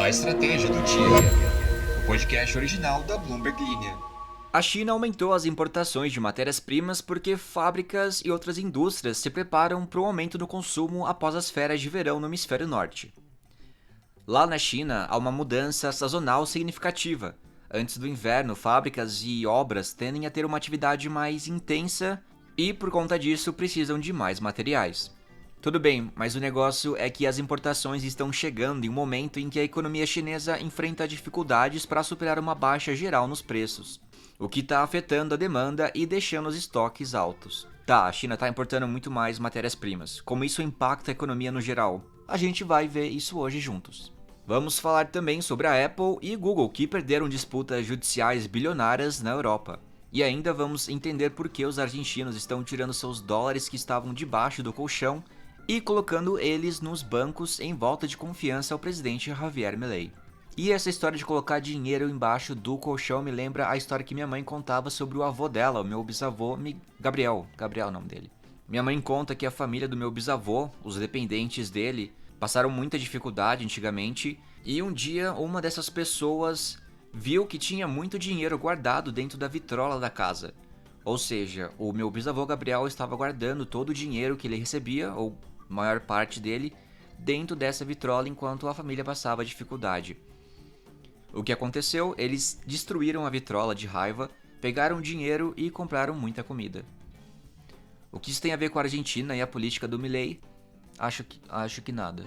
A estratégia do dia. O podcast original da Bloomberg Linha. A China aumentou as importações de matérias-primas porque fábricas e outras indústrias se preparam para o aumento no consumo após as férias de verão no hemisfério norte. Lá na China, há uma mudança sazonal significativa. Antes do inverno, fábricas e obras tendem a ter uma atividade mais intensa e, por conta disso, precisam de mais materiais. Tudo bem, mas o negócio é que as importações estão chegando em um momento em que a economia chinesa enfrenta dificuldades para superar uma baixa geral nos preços, o que está afetando a demanda e deixando os estoques altos. Tá, a China está importando muito mais matérias-primas. Como isso impacta a economia no geral? A gente vai ver isso hoje juntos. Vamos falar também sobre a Apple e Google, que perderam disputas judiciais bilionárias na Europa. E ainda vamos entender por que os argentinos estão tirando seus dólares que estavam debaixo do colchão e colocando eles nos bancos em volta de confiança ao presidente Javier Milei. E essa história de colocar dinheiro embaixo do colchão me lembra a história que minha mãe contava sobre o avô dela, o meu bisavô, Gabriel é o nome dele. Minha mãe conta que a família do meu bisavô, os dependentes dele, passaram muita dificuldade antigamente e um dia uma dessas pessoas viu que tinha muito dinheiro guardado dentro da vitrola da casa. Ou seja, o meu bisavô Gabriel estava guardando todo o dinheiro que ele recebia, ou maior parte dele, dentro dessa vitrola enquanto a família passava dificuldade. O que aconteceu? Eles destruíram a vitrola de raiva, pegaram o dinheiro e compraram muita comida. O que isso tem a ver com a Argentina e a política do Milei? Acho que nada.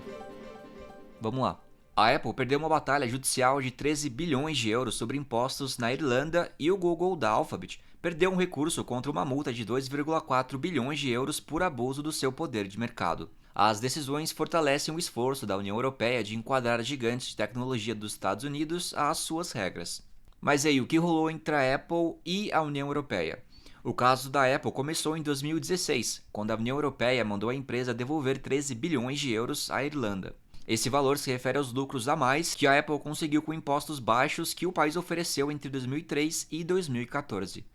Vamos lá. A Apple perdeu uma batalha judicial de 13 bilhões de euros sobre impostos na Irlanda e o Google da Alphabet perdeu um recurso contra uma multa de 2,4 bilhões de euros por abuso do seu poder de mercado. As decisões fortalecem o esforço da União Europeia de enquadrar gigantes de tecnologia dos Estados Unidos às suas regras. Mas aí, o que rolou entre a Apple e a União Europeia? O caso da Apple começou em 2016, quando a União Europeia mandou a empresa devolver 13 bilhões de euros à Irlanda. Esse valor se refere aos lucros a mais que a Apple conseguiu com impostos baixos que o país ofereceu entre 2003 e 2014.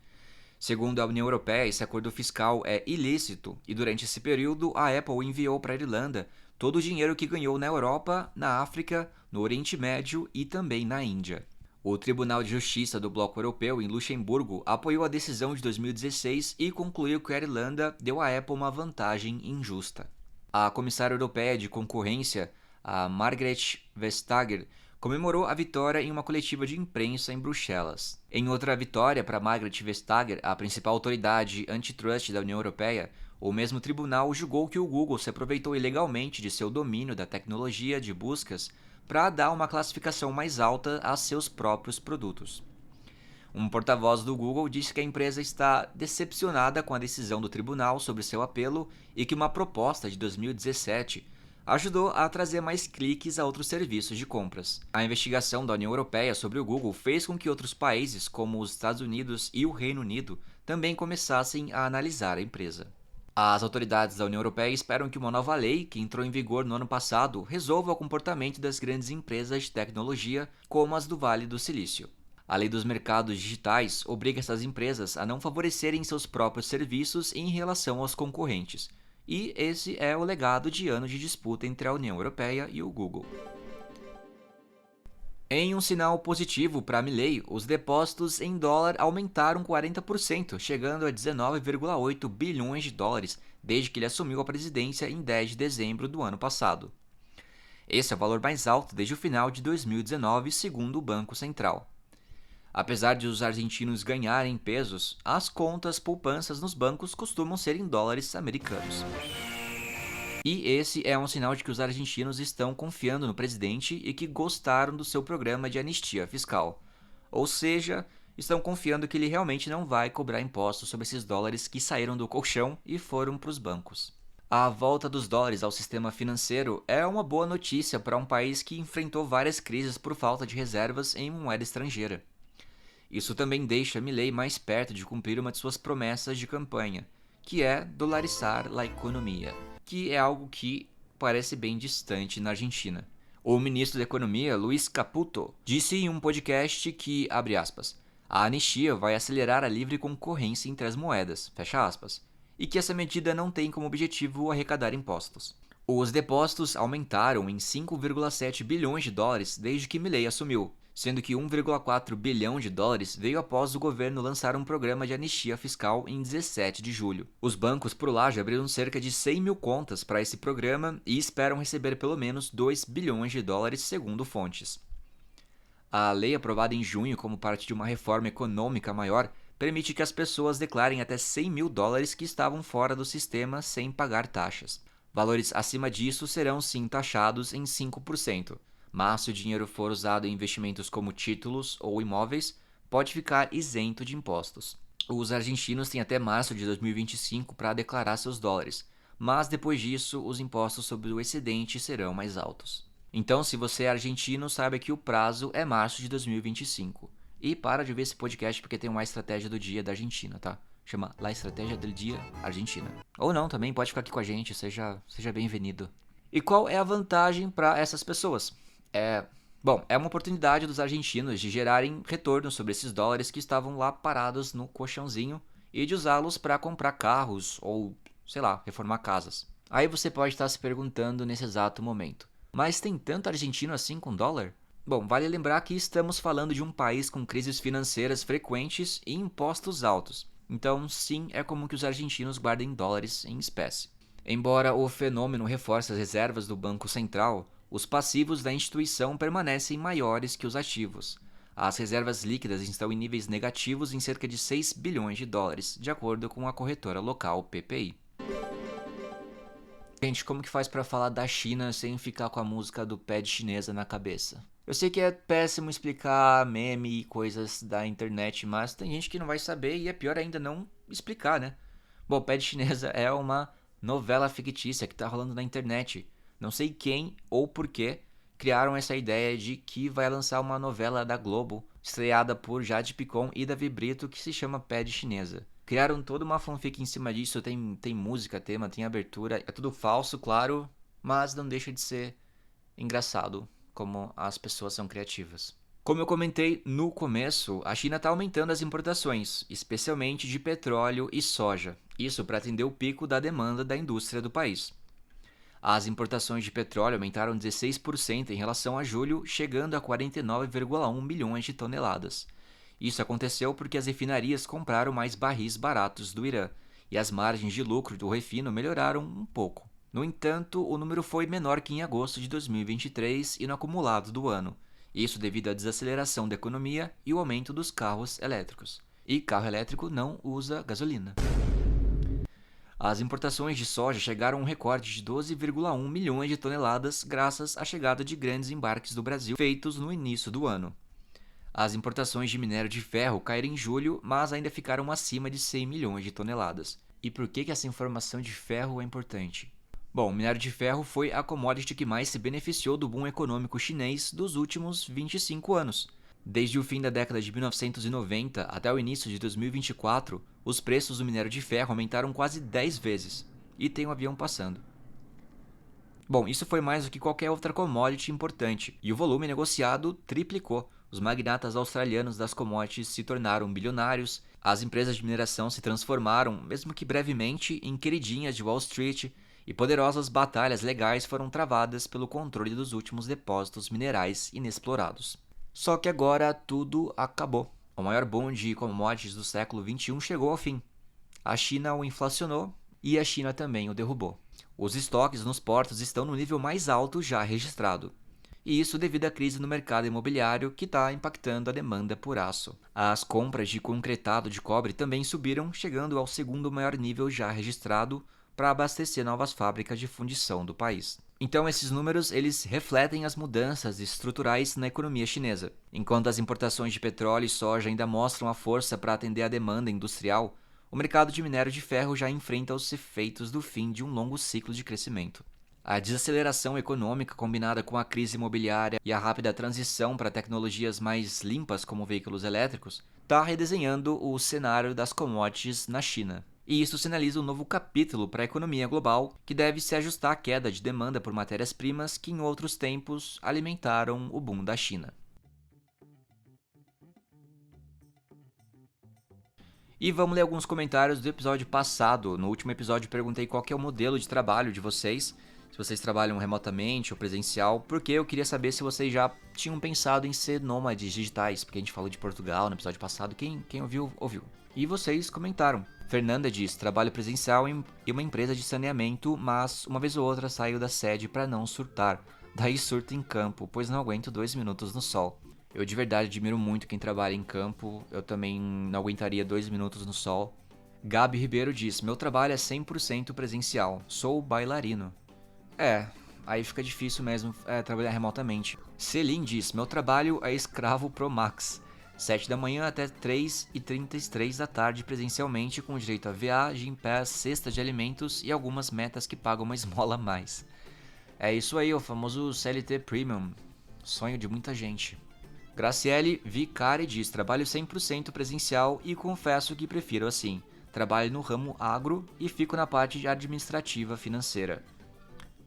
Segundo a União Europeia, esse acordo fiscal é ilícito e durante esse período a Apple enviou para a Irlanda todo o dinheiro que ganhou na Europa, na África, no Oriente Médio e também na Índia. O Tribunal de Justiça do Bloco Europeu em Luxemburgo apoiou a decisão de 2016 e concluiu que a Irlanda deu à Apple uma vantagem injusta. A comissária europeia de concorrência, a Margrethe Vestager, comemorou a vitória em uma coletiva de imprensa em Bruxelas. Em outra vitória para Margrethe Vestager, a principal autoridade antitrust da União Europeia, o mesmo tribunal julgou que o Google se aproveitou ilegalmente de seu domínio da tecnologia de buscas para dar uma classificação mais alta a seus próprios produtos. Um porta-voz do Google disse que a empresa está decepcionada com a decisão do tribunal sobre seu apelo e que uma proposta de 2017 ajudou a trazer mais cliques a outros serviços de compras. A investigação da União Europeia sobre o Google fez com que outros países, como os Estados Unidos e o Reino Unido, também começassem a analisar a empresa. As autoridades da União Europeia esperam que uma nova lei, que entrou em vigor no ano passado, resolva o comportamento das grandes empresas de tecnologia, como as do Vale do Silício. A lei dos mercados digitais obriga essas empresas a não favorecerem seus próprios serviços em relação aos concorrentes. E esse é o legado de anos de disputa entre a União Europeia e o Google. Em um sinal positivo para Milei, os depósitos em dólar aumentaram 40%, chegando a 19,8 bilhões de dólares desde que ele assumiu a presidência em 10 de dezembro do ano passado. Esse é o valor mais alto desde o final de 2019, segundo o Banco Central. Apesar de os argentinos ganharem pesos, as contas poupanças nos bancos costumam ser em dólares americanos. E esse é um sinal de que os argentinos estão confiando no presidente e que gostaram do seu programa de anistia fiscal. Ou seja, estão confiando que ele realmente não vai cobrar impostos sobre esses dólares que saíram do colchão e foram para os bancos. A volta dos dólares ao sistema financeiro é uma boa notícia para um país que enfrentou várias crises por falta de reservas em moeda estrangeira. Isso também deixa Milei mais perto de cumprir uma de suas promessas de campanha, que é dolarizar a economia, que é algo que parece bem distante na Argentina. O ministro da Economia, Luiz Caputo, disse em um podcast que, abre aspas, a anistia vai acelerar a livre concorrência entre as moedas, fecha aspas, e que essa medida não tem como objetivo arrecadar impostos. Os depósitos aumentaram em 5,7 bilhões de dólares desde que Milei assumiu, sendo que 1,4 bilhão de dólares veio após o governo lançar um programa de anistia fiscal em 17 de julho. Os bancos por lá já abriram cerca de 100 mil contas para esse programa e esperam receber pelo menos 2 bilhões de dólares, segundo fontes. A lei aprovada em junho como parte de uma reforma econômica maior permite que as pessoas declarem até 100 mil dólares que estavam fora do sistema sem pagar taxas. Valores acima disso serão sim taxados em 5%, mas se o dinheiro for usado em investimentos como títulos ou imóveis, pode ficar isento de impostos. Os argentinos têm até março de 2025 para declarar seus dólares, mas depois disso os impostos sobre o excedente serão mais altos. Então, se você é argentino, saiba que o prazo é março de 2025. E para de ver esse podcast porque tem uma estratégia do dia da Argentina, tá? Chama La Estratégia del Dia Argentina. Ou não, também pode ficar aqui com a gente, seja bem-vindo. E qual é a vantagem para essas pessoas? É uma oportunidade dos argentinos de gerarem retorno sobre esses dólares que estavam lá parados no colchãozinho e de usá-los para comprar carros ou, sei lá, reformar casas. Aí você pode estar se perguntando nesse exato momento: mas tem tanto argentino assim com dólar? Bom, vale lembrar que estamos falando de um país com crises financeiras frequentes e impostos altos. Então, sim, é comum que os argentinos guardem dólares em espécie. Embora o fenômeno reforce as reservas do Banco Central, os passivos da instituição permanecem maiores que os ativos. As reservas líquidas estão em níveis negativos em cerca de 6 bilhões de dólares, de acordo com a corretora local PPI. Gente, como que faz pra falar da China sem ficar com a música do pé de chinesa na cabeça? Eu sei que é péssimo explicar meme e coisas da internet, mas tem gente que não vai saber e é pior ainda não explicar, né? Bom, pé de chinesa é uma novela fictícia que tá rolando na internet. Não sei quem ou porquê criaram essa ideia de que vai lançar uma novela da Globo, estreada por Jade Picon e Davi Brito, que se chama Pé de Chinesa. Criaram toda uma fanfic em cima disso, tem música, tema, tem abertura, é tudo falso, claro, mas não deixa de ser engraçado como as pessoas são criativas. Como eu comentei no começo, a China está aumentando as importações, especialmente de petróleo e soja, isso para atender o pico da demanda da indústria do país. As importações de petróleo aumentaram 16% em relação a julho, chegando a 49,1 milhões de toneladas. Isso aconteceu porque as refinarias compraram mais barris baratos do Irã, e as margens de lucro do refino melhoraram um pouco. No entanto, o número foi menor que em agosto de 2023 e no acumulado do ano, isso devido à desaceleração da economia e o aumento dos carros elétricos. E carro elétrico não usa gasolina. As importações de soja chegaram a um recorde de 12,1 milhões de toneladas graças à chegada de grandes embarques do Brasil feitos no início do ano. As importações de minério de ferro caíram em julho, mas ainda ficaram acima de 100 milhões de toneladas. E por que essa informação de ferro é importante? Bom, o minério de ferro foi a commodity que mais se beneficiou do boom econômico chinês dos últimos 25 anos. Desde o fim da década de 1990 até o início de 2024, os preços do minério de ferro aumentaram quase 10 vezes. E tem um avião passando. Bom, isso foi mais do que qualquer outra commodity importante, e o volume negociado triplicou. Os magnatas australianos das commodities se tornaram bilionários, as empresas de mineração se transformaram, mesmo que brevemente, em queridinhas de Wall Street, e poderosas batalhas legais foram travadas pelo controle dos últimos depósitos minerais inexplorados. Só que agora tudo acabou. O maior boom de commodities do século XXI chegou ao fim. A China o inflacionou e a China também o derrubou. Os estoques nos portos estão no nível mais alto já registrado. E isso devido à crise no mercado imobiliário que está impactando a demanda por aço. As compras de concretado de cobre também subiram, chegando ao segundo maior nível já registrado para abastecer novas fábricas de fundição do país. Então esses números eles refletem as mudanças estruturais na economia chinesa. Enquanto as importações de petróleo e soja ainda mostram a força para atender a demanda industrial, o mercado de minério de ferro já enfrenta os efeitos do fim de um longo ciclo de crescimento. A desaceleração econômica combinada com a crise imobiliária e a rápida transição para tecnologias mais limpas como veículos elétricos está redesenhando o cenário das commodities na China. E isso sinaliza um novo capítulo para a economia global que deve se ajustar à queda de demanda por matérias-primas que em outros tempos alimentaram o boom da China. E vamos ler alguns comentários do episódio passado. No último episódio perguntei qual que é o modelo de trabalho de vocês. Se se vocês trabalham remotamente ou presencial, porque eu queria saber se vocês já tinham pensado em ser nômades digitais, porque a gente falou de Portugal no episódio passado, quem ouviu, ouviu. E vocês comentaram. Fernanda diz, trabalho presencial em uma empresa de saneamento, mas uma vez ou outra saio da sede para não surtar. Daí surto em campo, pois não aguento 2 minutos no sol. Eu de verdade admiro muito quem trabalha em campo, eu também não aguentaria 2 minutos no sol. Gabi Ribeiro diz, meu trabalho é 100% presencial, sou bailarino. Aí fica difícil mesmo trabalhar remotamente. Celine diz, meu trabalho é escravo pro max. 7 da manhã até 3h33 da tarde presencialmente, com direito a VA, Gympass, cesta de alimentos e algumas metas que pagam uma esmola a mais. É isso aí, o famoso CLT Premium. Sonho de muita gente. Graciele Vicari diz, trabalho 100% presencial e confesso que prefiro assim. Trabalho no ramo agro e fico na parte administrativa financeira.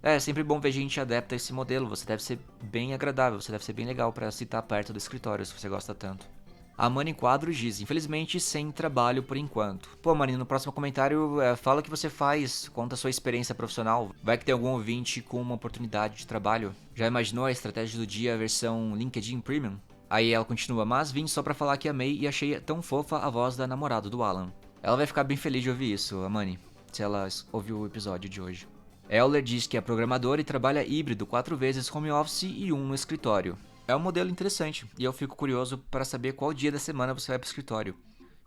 É sempre bom ver gente adepta a esse modelo, você deve ser bem agradável, você deve ser bem legal para se estar perto do escritório se você gosta tanto. A Mani Quadros diz, infelizmente sem trabalho por enquanto. Pô, Mani, no próximo comentário fala o que você faz, conta a sua experiência profissional. Vai que tem algum ouvinte com uma oportunidade de trabalho. Já imaginou a estratégia do dia versão LinkedIn Premium? Aí ela continua, mas vim só pra falar que amei e achei tão fofa a voz da namorada do Alan. Ela vai ficar bem feliz de ouvir isso, a Mani, se ela ouviu o episódio de hoje. Euler diz que é programador e trabalha híbrido 4 vezes home office e 1 no escritório. É um modelo interessante e eu fico curioso para saber qual dia da semana você vai para o escritório.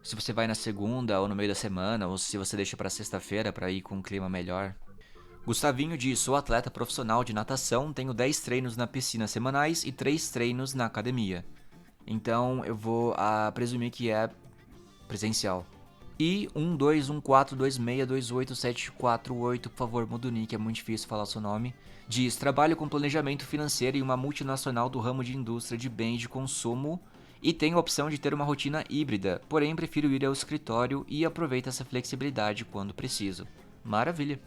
Se você vai na segunda ou no meio da semana, ou se você deixa para sexta-feira para ir com um clima melhor. Gustavinho diz, sou atleta profissional de natação, tenho 10 treinos na piscina semanais e 3 treinos na academia. Então eu vou presumir que é presencial. E 1214262878, por favor, muda o nick, é muito difícil falar o seu nome. Diz, trabalho com planejamento financeiro em uma multinacional do ramo de indústria de bens de consumo e tenho a opção de ter uma rotina híbrida, porém prefiro ir ao escritório e aproveito essa flexibilidade quando preciso. Maravilha!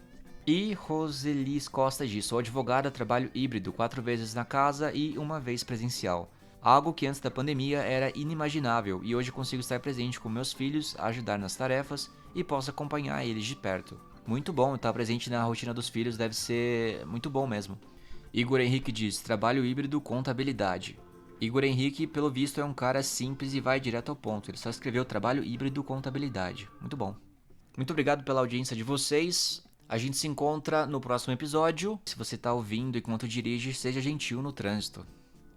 E Roselis Costa diz, sou advogada, trabalho híbrido, 4 vezes na casa e 1 vez presencial. Algo que antes da pandemia era inimaginável e hoje consigo estar presente com meus filhos, ajudar nas tarefas e posso acompanhar eles de perto. Muito bom, estar presente na rotina dos filhos deve ser muito bom mesmo. Igor Henrique diz, trabalho híbrido, contabilidade. Igor Henrique, pelo visto, é um cara simples e vai direto ao ponto, ele só escreveu trabalho híbrido, contabilidade. Muito bom. Muito obrigado pela audiência de vocês. A gente se encontra no próximo episódio. Se você está ouvindo enquanto dirige, seja gentil no trânsito.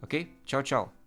Ok? Tchau, tchau.